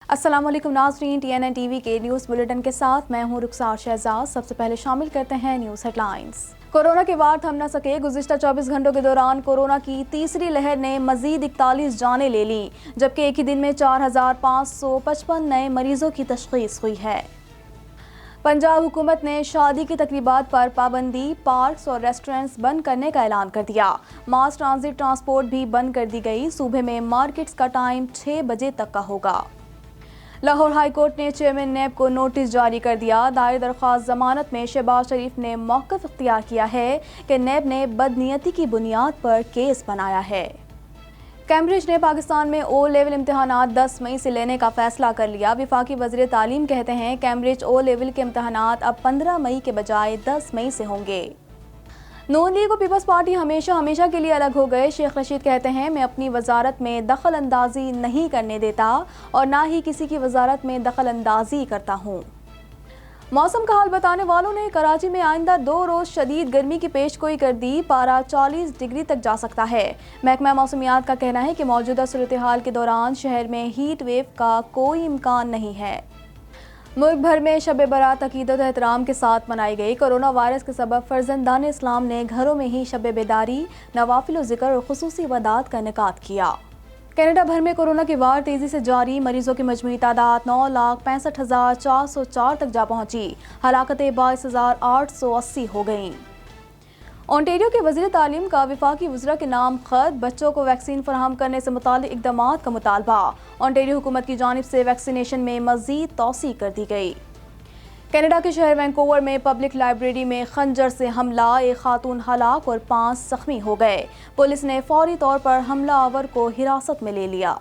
अस्सलाम वालेकुम नाज़रीन, TNN टीवी के न्यूज़ बुलेटिन के साथ मैं हूं रुखसार शहजाद। सबसे पहले शामिल करते हैं न्यूज़ हेडलाइंस। कोरोना के वार थम न सके। गुज़िश्ता 24 घंटों के दौरान कोरोना की तीसरी लहर ने मज़ीद 41 जानें ले ली, जबकि एक ही दिन में 4,555 नए मरीजों की तशख़ीस हुई है। पंजाब हुकूमत ने शादी की तकरीबात पर पाबंदी, पार्क्स और रेस्टोरेंट्स बंद करने का ऐलान कर दिया। मास ट्रांजिट ट्रांसपोर्ट भी बंद कर दी गई। सूबे में मार्केट्स का टाइम 6 बजे तक का होगा। लाहौर हाई कोर्ट ने चेयरमैन नेब को नोटिस जारी कर दिया। दायर दरख्वास्त जमानत में शहबाज शरीफ ने मौक़िफ़ इख्तियार किया है कि नेब ने बदनीयती की बुनियाद पर केस बनाया है। कैम्ब्रिज ने पाकिस्तान में ओ लेवल इम्तहानात 10 मई से लेने का फैसला कर लिया। वफाकी वज़ीर तालीम कहते हैं कैम्ब्रिज ओ लेवल के इम्तहानात अब 15 मई के बजाय 10 मई से होंगे। नून लीग और पीपल्स पार्टी हमेशा के लिए अलग हो गए। शेख रशीद कहते हैं मैं अपनी वजारत में दखल अंदाजी नहीं करने देता और ना ही किसी की वजारत में दखल अंदाजी करता हूँ। मौसम का हाल बताने वालों ने कराची में आइंदा 2 रोज़ शदीद गर्मी की पेशगोई कर दी। पारा 40 डिग्री तक जा सकता है। महकमा मौसमियात का कहना है कि मौजूदा सूरत हाल के दौरान शहर में हीट वेव का कोई इम्कान नहीं है। मुल्क भर में शब बरात अकीदत एहतराम के साथ मनाई गई। कोरोना वायरस के सबब फर्जंदान इस्लाम ने घरों में ही शब बेदारी, नवाफिल ज़िक्र और खुसूसी इबादत का इनेकाद किया। कनाडा भर में कोरोना की वार तेज़ी से जारी। मरीजों की मजमूई तादाद 9,65,404 तक जा पहुंची। हलाकतें 22,880 हो गईं। ओंटेरियो के वज़ीर तालीम का वफाकी वज़रा के नाम ख़त। बच्चों को वैक्सीन फराहम करने से मुताल्लिक़ इक़दामात का मुतालबा। ओंटेरियो हुकूमत की जानिब से वैक्सीनेशन में मज़ीद तौसी कर दी गई। कनाडा के शहर वैंकूवर में पब्लिक लाइब्रेरी में खंजर से हमला, एक खातून हलाक और 5 ज़ख्मी हो गए। पुलिस ने फौरी तौर पर हमलावर को हिरासत में ले लिया।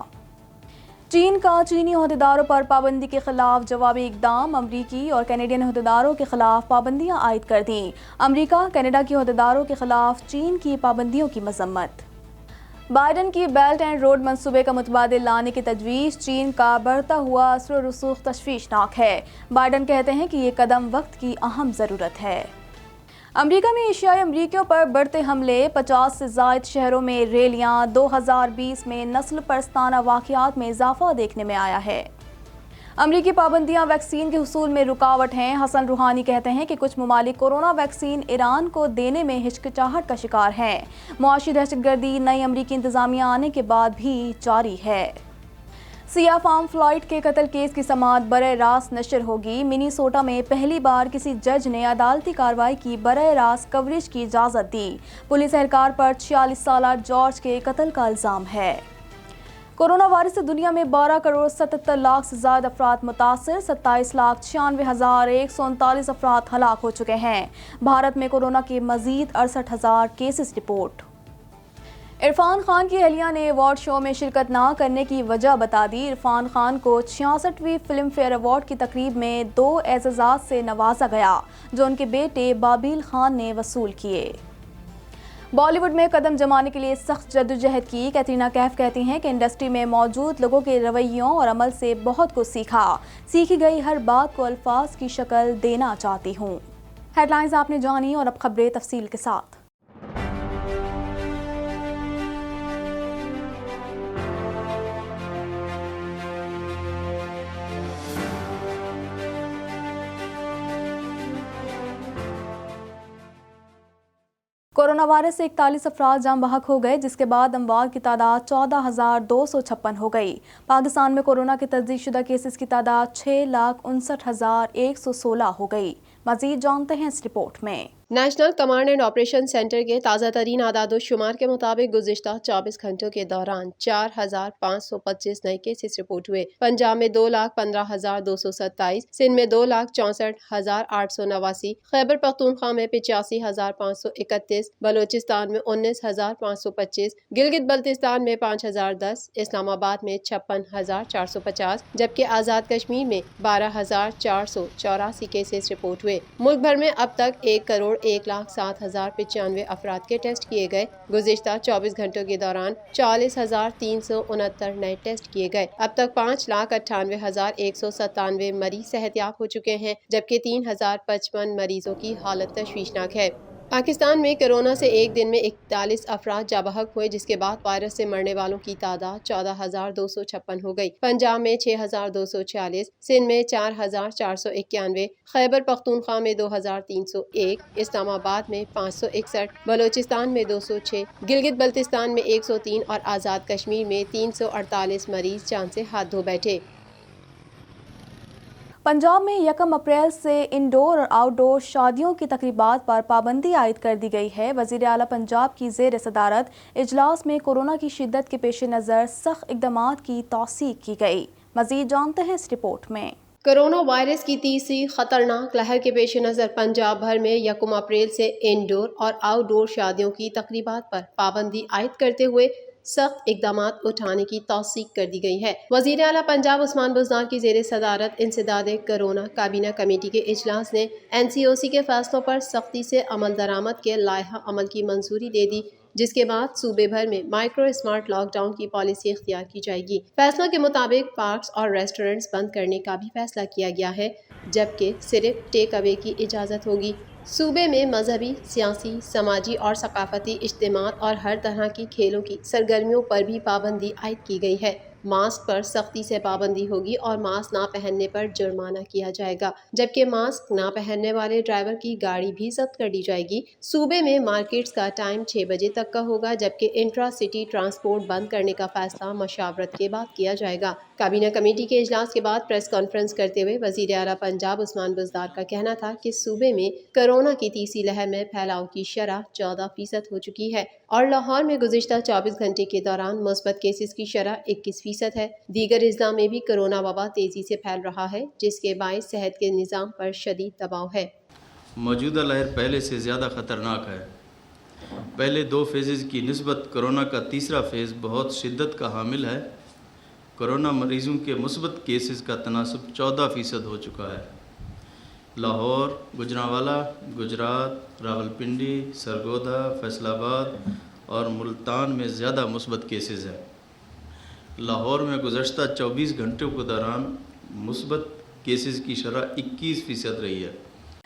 चीन का चीनी अहदेदारों पर पाबंदी के खिलाफ जवाबी इकदाम। अमरीकी और कैनेडियन अहदेदारों के खिलाफ पाबंदियां आयद कर दी। अमरीका कनाडा के अहदेदारों के खिलाफ चीन की पाबंदियों की मजम्मत। बाइडन की बेल्ट एंड रोड मंसूबे का मुतबादिल लाने की तजवीज़। चीन का बढ़ता हुआ असर रसूख तशवीशनाक है। बाइडन कहते हैं कि ये कदम वक्त की अहम ज़रूरत है। अमरीका में एशियाई अमरीकियों पर बढ़ते हमले। 50 से ज़ायद शहरों में रैलियां। 2020 में नस्ल परस्ताना वाक़यात में इजाफा देखने में आया है। अमरीकी पाबंदियां वैक्सीन के हुसूल में रुकावट हैं। हसन रूहानी कहते हैं कि कुछ ममालिक कोरोना वैक्सीन ईरान को देने में हिचकिचाहट का शिकार हैं। मुआशी दहशतगर्दी नई अमरीकी इंतज़ामिया आने के बाद भी जारी है। सिया फार्म फ्लाइट के कत्ल केस की समाअत बरए रास्त नशर होगी। मिनीसोटा में पहली बार किसी जज ने अदालती कार्रवाई की बरए रास्त कवरेज की इजाज़त दी। पुलिस एहलकार पर 46 साला जॉर्ज के कत्ल का इल्ज़ाम है। कोरोना वायरस से दुनिया में 12 करोड़ 77 लाख से ज़्यादा अफराद मुतासर। 27,96,139 अफराद हलाक हो चुके हैं। भारत में कोरोना के मज़ीद 68,000 केसेस रिपोर्ट। इरफान खान की अहलिया ने अवार्ड शो में शिरकत ना करने की वजह बता दी। इरफान खान को 66वीं फिल्म फेयर अवार्ड की तकरीब में 2 एज़ाज़ात से नवाजा गया, जो उनके बेटे बाबिल खान ने वसूल किए। बॉलीवुड में कदम जमाने के लिए सख्त जद्दोजहद की। कैटरीना कैफ कहती हैं कि इंडस्ट्री में मौजूद लोगों के रवैयों और अमल से बहुत कुछ सीखा। सीखी गई हर बात को अल्फाज की शक्ल देना चाहती हूँ। हेडलाइंस आपने जानी और अब खबरें तफसील के साथ। कोरोना वायरस से 41 अफराद जान बहक हो गए, जिसके बाद अमवात की तादाद 14,256 हो गई। पाकिस्तान में कोरोना के तस्दीक शुदा केसेस की तादाद 6,59,116 हो गई। मजीद जानते हैं इस रिपोर्ट में। National command and operation centre के ताज़ा तरीन आदादो शुमार के मुताबिक गुज़िश्ता 24 घंटों के दौरान 4,525 नए केसेस रिपोर्ट हुए। पंजाब में 2,15,227, सिंध में 2,64,889, खैबर पख्तूनख्वा में 85,531, बलोचिस्तान में 19,525, गिलगित बल्तिस्तान में 5,010, इस्लामाबाद में 56,450, जबकि आज़ाद कश्मीर में 12,484 केसेस रिपोर्ट हुए। मुल्क भर में अब तक 1,01,07,095 अफराद के टेस्ट किए गए। गुज़िश्ता 24 घंटों के दौरान 40,369 नए टेस्ट किए गए। अब तक 5,98,197 मरीज सेहतयाब हो चुके हैं, जबकि 3,055 मरीजों की हालत तशवीशनाक है। पाकिस्तान में कोरोना से एक दिन में 41 अफराद जाबहक हुए, जिसके बाद वायरस से मरने वालों की तादाद 14,256 हो गई। पंजाब में 6,246, सिंध में 4,491, खैबर पख्तूनख्वा में 2,301, इस्लामाबाद में 561, बलोचिस्तान में 206, गिलगित बल्तिस्तान में 103 और आज़ाद कश्मीर में 348 मरीज जान से हाथ धो बैठे। पंजाब में 1 अप्रैल से इंडोर और आउटडोर शादियों की तकरीबात पर पाबंदी आयद कर दी गई है। वज़ीर आला पंजाब की ज़ेर सदारत इजलास में कोरोना की शिद्दत के पेश नज़र सख्त इक़दामात की तौसीक की गई। मज़ीद जानते हैं इस रिपोर्ट में। कोरोना वायरस की तीसरी खतरनाक लहर के पेश नज़र पंजाब भर में 1 अप्रैल से इंडोर और आउटडोर शादियों की तकरीबात पर पाबंदी आयद करते हुए सख्त इकदामात उठाने की तौसीक कर दी गई है। वज़ीर आला पंजाब उस्मान बुज़दार की ज़ेर सदारत इंसदाद कोरोना काबीना कमेटी के इजलास ने NCOC के फैसलों पर सख्ती से अमल दरामद के लायहा अमल की मंजूरी दे दी, जिसके बाद सूबे भर में माइक्रो स्मार्ट लॉकडाउन की पॉलिसी इख्तियार की जाएगी। फैसलों के मुताबिक पार्क्स और रेस्टोरेंट्स बंद करने का भी फैसला किया गया है, जबकि सिर्फ टेक अवे की इजाज़त होगी। सूबे में मजहबी, सियासी, समाजी और सकाफती इज्तिमात और हर तरह की खेलों की सरगर्मियों पर भी पाबंदी आयद की गई है। मास्क पर सख्ती से पाबंदी होगी और मास्क ना पहनने पर जुर्माना किया जाएगा, जबकि मास्क ना पहनने वाले ड्राइवर की गाड़ी भी जब्त कर ली जाएगी। सूबे में मार्केट्स का टाइम 6 बजे तक का होगा, जबकि इंट्रा सिटी ट्रांसपोर्ट बंद करने का फैसला मशावरत के बाद किया जाएगा। काबीना कमेटी के इजलास के बाद प्रेस कॉन्फ्रेंस करते हुए वज़ीर आला पंजाब उस्मान बुज़दार का कहना था कि सूबे में कोरोना की तीसरी लहर में फैलाव की शरह 14% हो चुकी है और लाहौर में गुज़िश्ता 24 घंटे के दौरान मुस्बत केसेस की शरह 21% है। दीगर अज़ला में भी कोरोना वबा तेज़ी से फैल रहा है, जिसके बायस सेहत के निज़ाम पर शदीद दबाव है। मौजूदा लहर पहले से ज़्यादा ख़तरनाक है। पहले 2 फेज़ की निस्बत कोरोना का तीसरा फेज़ बहुत शिद्दत का हामिल है। कोरोना मरीज़ों के मुस्बत केसेस का तनासब 14% हो चुका है। लाहौर, गुजरांवाला, गुजरात, रावलपिंडी, सरगोदा, फैसलाबाद और मुल्तान में ज़्यादा मुस्बत केसेस हैं। लाहौर में गुज़श्ता 24 घंटों के दौरान मुस्बत केसेस की शरह 21% रही है।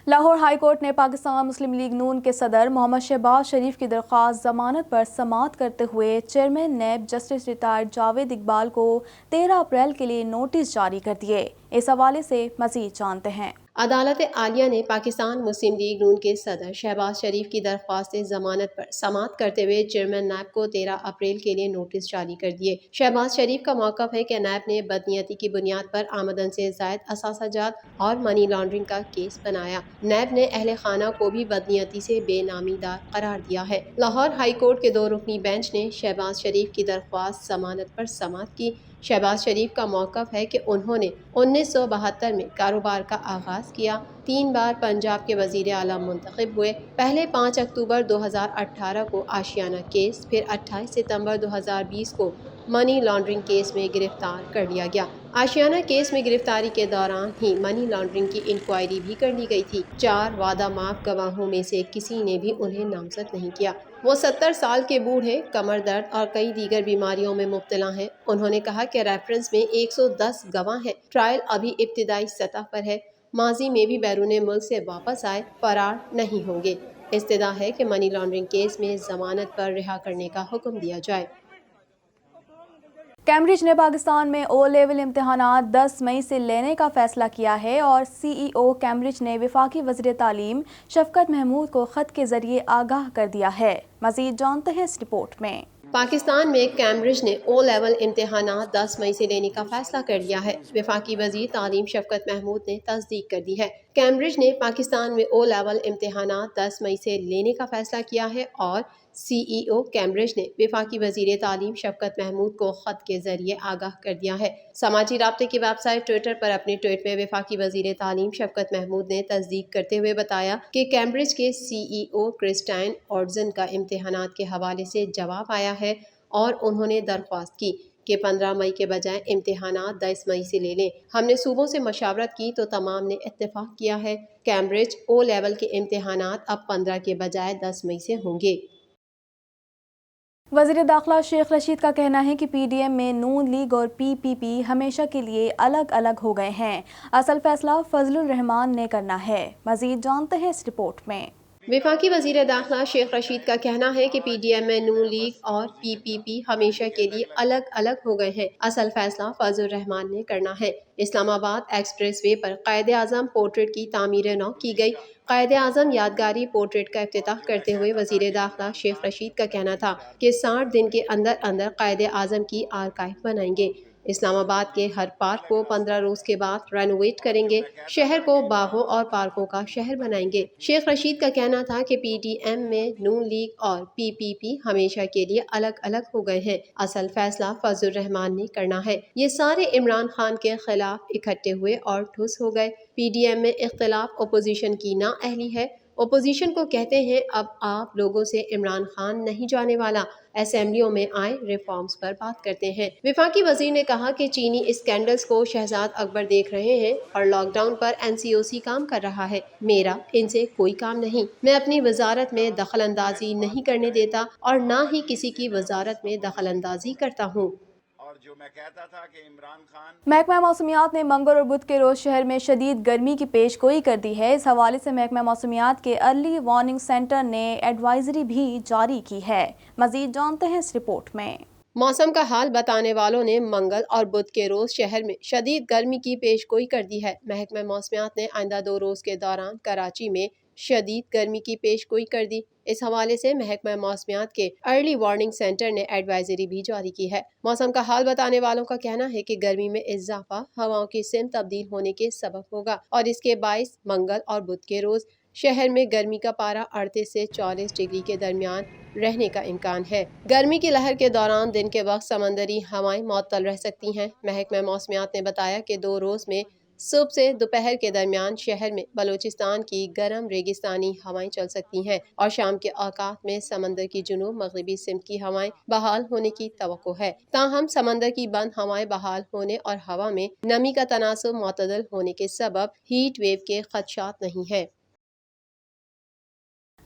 लाहौर हाई कोर्ट ने पाकिस्तान मुस्लिम लीग नून के सदर मोहम्मद शहबाज शरीफ की दरख्वास्त जमानत पर समाअत करते हुए chairman NAB justice retired Javed Iqbal को 13 अप्रैल के लिए नोटिस जारी कर दिए। इस हवाले से मज़ीद जानते हैं। अदालत आलिया ने पाकिस्तान मुस्लिम लीग नून के सदर शहबाज शरीफ की दरख्वास्त जमानत पर समाअत करते हुए चेयरमैन नैब को 13 अप्रैल के लिए नोटिस जारी कर दिए। शहबाज शरीफ का मौक़िफ़ है कि नैब ने बदनीयती की बुनियाद पर आमदन से ज़ायद असासाजात और मनी लॉन्ड्रिंग का केस बनाया। नैब ने अहले खाना को भी बदनीयती से बेनामीदार करार दिया है। लाहौर हाई कोर्ट के 2 रुकनी बेंच ने शहबाज शरीफ की दरख्वास्त जमानत पर समाअत की। शहबाज शरीफ का मौक़िफ़ है कि उन्होंने 1972 में कारोबार का आगाज़ किया, 3 बार पंजाब के वज़ीर आला मुंतखब हुए। पहले 5 अक्टूबर 2018 को आशियाना केस, फिर 28 सितंबर 2020 को मनी लॉन्ड्रिंग केस में गिरफ्तार कर लिया गया। आशियाना केस में गिरफ्तारी के दौरान ही मनी लॉन्ड्रिंग की इंक्वायरी भी कर ली गई थी। 4 वादा माफ गवाहों में से किसी ने भी उन्हें नामजद नहीं किया। वो 70 साल के बूढ़े, कमर दर्द और कई दीगर बीमारियों में मुब्तला हैं। उन्होंने कहा कि रेफरेंस में 110 गवाह हैं। ट्रायल अभी इब्तिदाई सतह पर है। माजी में भी बैरून मुल्क से वापस आए फरार नहीं होंगे। इस्तदा है कि मनी लॉन्ड्रिंग केस में जमानत पर रिहा करने का हुक्म दिया जाए। कैम्ब्रिज ने पाकिस्तान में ओ लेवल इम्तिहानात 10 मई से लेने का फैसला किया है और CEO कैम्ब्रिज ने वफाकी वज़ीर तालीम शफकत महमूद को ख़त के ज़रिए आगाह कर दिया है। मज़ीद जानते हैं इस रिपोर्ट में। पाकिस्तान में कैम्ब्रिज ने ओ लेवल इम्तिहानात 10 मई से लेने का फैसला कर लिया है। वफाकी वज़ीर तालीम शफकत महमूद ने तस्दीक कर दी है। कैम्ब्रिज ने पाकिस्तान में ओ लेवल इम्तिहानात 10 मई से लेने का फैसला किया है और CEO कैम्ब्रिज ने वफाकी वज़ीर तालीम शफकत महमूद को ख़त के ज़रिए आगाह कर दिया है। समाजी राब्ते की वेबसाइट ट्विटर पर अपने ट्वीट में वफाकी वज़ीर तालीम शफकत महमूद ने तस्दीक करते हुए बताया कि कैम्ब्रिज के CEO क्रिस्टाइन ऑर्डजन का इम्तिहानात के हवाले से जवाब आया है और उन्होंने दरख्वास्त की कि 15 मई के बजाय इम्तिहानात 10 मई से ले लें। हमने सूबों से मशावरत की तो तमाम ने इत्तेफाक किया है। कैम्ब्रिज ओ लेवल के इम्तिहानात अब 15 के बजाय 10 मई से होंगे। वज़ीर दाखिला शेख रशीद का कहना है कि PDM में नून लीग और PPP हमेशा के लिए अलग अलग हो गए हैं। असल फैसला फजलुर रहमान ने करना है। मज़ीद जानते हैं इस रिपोर्ट में। وفاقی وزیر داخلہ شیخ رشید کا کہنا ہے کہ پی ڈی ایم میں نون لیگ اور پی پی پی ہمیشہ کے لیے الگ الگ ہو گئے ہیں، اصل فیصلہ فضل الرحمان نے کرنا ہے۔ اسلام آباد ایکسپریس وے پر قائد اعظم پورٹریٹ کی تعمیر نو کی گئی۔ قائد اعظم یادگاری پورٹریٹ کا افتتاح کرتے ہوئے وزیر داخلہ شیخ رشید کا کہنا تھا کہ 60 دن کے اندر اندر قائد اعظم کی آرکائیو بنائیں گے۔ اسلام آباد کے ہر پارک کو 15 روز کے بعد رینوویٹ کریں گے، شہر کو باغوں اور پارکوں کا شہر بنائیں گے۔ شیخ رشید کا کہنا تھا کہ پی ڈی ایم میں نون لیگ اور پی پی پی ہمیشہ کے لیے الگ الگ ہو گئے ہیں، اصل فیصلہ فضل الرحمان نے کرنا ہے۔ یہ سارے عمران خان کے خلاف اکٹھے ہوئے اور ٹھوس ہو گئے۔ پی ڈی ایم میں اختلاف اپوزیشن کی نااہلی ہے۔ اپوزیشن کو کہتے ہیں اب آپ لوگوں سے عمران خان نہیں جانے والا، اسمبلیوں میں آئے ریفارمز پر بات کرتے ہیں۔ وفاقی وزیر نے کہا کہ چینی اسکینڈلز کو شہزاد اکبر دیکھ رہے ہیں اور لاک ڈاؤن پر این سی او سی کام کر رہا ہے، میرا ان سے کوئی کام نہیں، میں اپنی وزارت میں دخل اندازی نہیں کرنے دیتا اور نہ ہی کسی کی وزارت میں دخل اندازی کرتا ہوں۔ جو میں کہتا تھا کہ عمران خان محکمہ موسمیات نے منگل اور بدھ کے روز شہر میں شدید گرمی کی پیش گوئی کر دی ہے۔ اس حوالے سے محکمہ موسمیات کے ارلی وارننگ سینٹر نے ایڈوائزری بھی جاری کی ہے۔ مزید جانتے ہیں اس رپورٹ میں۔ موسم کا حال بتانے والوں نے منگل اور بدھ کے روز شہر میں شدید گرمی کی پیش گوئی کر دی ہے۔ محکمہ موسمیات نے آئندہ 2 روز کے دوران کراچی میں شدید گرمی کی پیش گوئی کر دی۔ اس حوالے سے محکمہ موسمیات کے ارلی وارننگ سینٹر نے ایڈوائزری بھی جاری کی ہے۔ موسم کا حال بتانے والوں کا کہنا ہے کہ گرمی میں اضافہ ہواؤں کی سمت تبدیل ہونے کے سبب ہوگا اور اس کے باعث منگل اور بدھ کے روز شہر میں گرمی کا پارہ 38 سے 40 ڈگری کے درمیان رہنے کا امکان ہے۔ گرمی کی لہر کے دوران دن کے وقت سمندری ہوائیں معطل رہ سکتی ہیں۔ محکمہ موسمیات نے بتایا کہ 2 روز میں صبح سے دوپہر کے درمیان شہر میں بلوچستان کی گرم ریگستانی ہوائیں چل سکتی ہیں اور شام کے اوقات میں سمندر کی جنوب مغربی سمت کی ہوائیں بحال ہونے کی توقع ہے۔ تاہم سمندر کی بند ہوائیں بحال ہونے اور ہوا میں نمی کا تناسب معتدل ہونے کے سبب ہیٹ ویو کے خدشات نہیں ہیں۔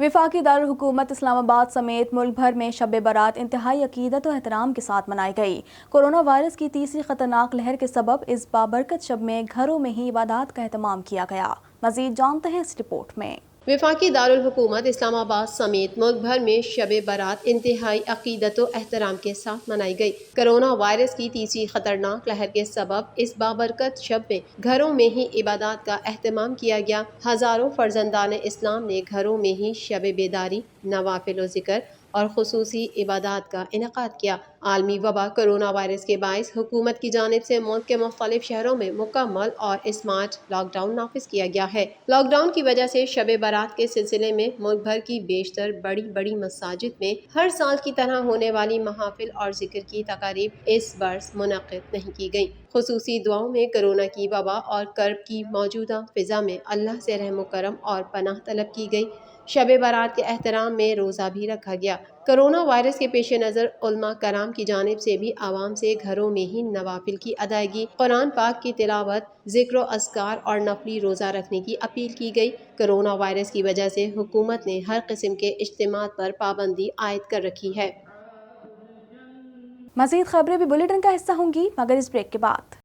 وفاقی دارالحکومت اسلام آباد سمیت ملک بھر میں شب برات انتہائی عقیدت و احترام کے ساتھ منائی گئی۔ کورونا وائرس کی تیسری خطرناک لہر کے سبب اس بابرکت شب میں گھروں میں ہی عبادات کا اہتمام کیا گیا۔ مزید جانتے ہیں اس رپورٹ میں۔ وفاقی دارالحکومت اسلام آباد سمیت ملک بھر میں شب برات انتہائی عقیدت و احترام کے ساتھ منائی گئی۔ کرونا وائرس کی تیسری خطرناک لہر کے سبب اس بابرکت شب میں گھروں میں ہی عبادات کا اہتمام کیا گیا۔ ہزاروں فرزندان اسلام نے گھروں میں ہی شب بیداری، نوافل و ذکر اور خصوصی عبادات کا انعقاد کیا۔ عالمی وبا کرونا وائرس کے باعث حکومت کی جانب سے ملک کے مختلف شہروں میں مکمل اور اسمارٹ لاک ڈاؤن نافذ کیا گیا ہے۔ لاک ڈاؤن کی وجہ سے شب برات کے سلسلے میں ملک بھر کی بیشتر بڑی مساجد میں ہر سال کی طرح ہونے والی محافل اور ذکر کی تقاریب اس برس منعقد نہیں کی گئیں۔ خصوصی دعاؤں میں کرونا کی وبا اور کرب کی موجودہ فضا میں اللہ سے رحم و کرم اور پناہ طلب کی گئی۔ شب برات کے احترام میں روزہ بھی رکھا گیا۔ کرونا وائرس کے پیش نظر علماء کرام کی جانب سے بھی عوام سے گھروں میں ہی نوافل کی ادائیگی، قرآن پاک کی تلاوت، ذکر و اذکار اور نفلی روزہ رکھنے کی اپیل کی گئی۔ کرونا وائرس کی وجہ سے حکومت نے ہر قسم کے اجتماعات پر پابندی عائد کر رکھی ہے۔ مزید خبریں بھی بلیٹن کا حصہ ہوں گی مگر اس بریک کے بعد۔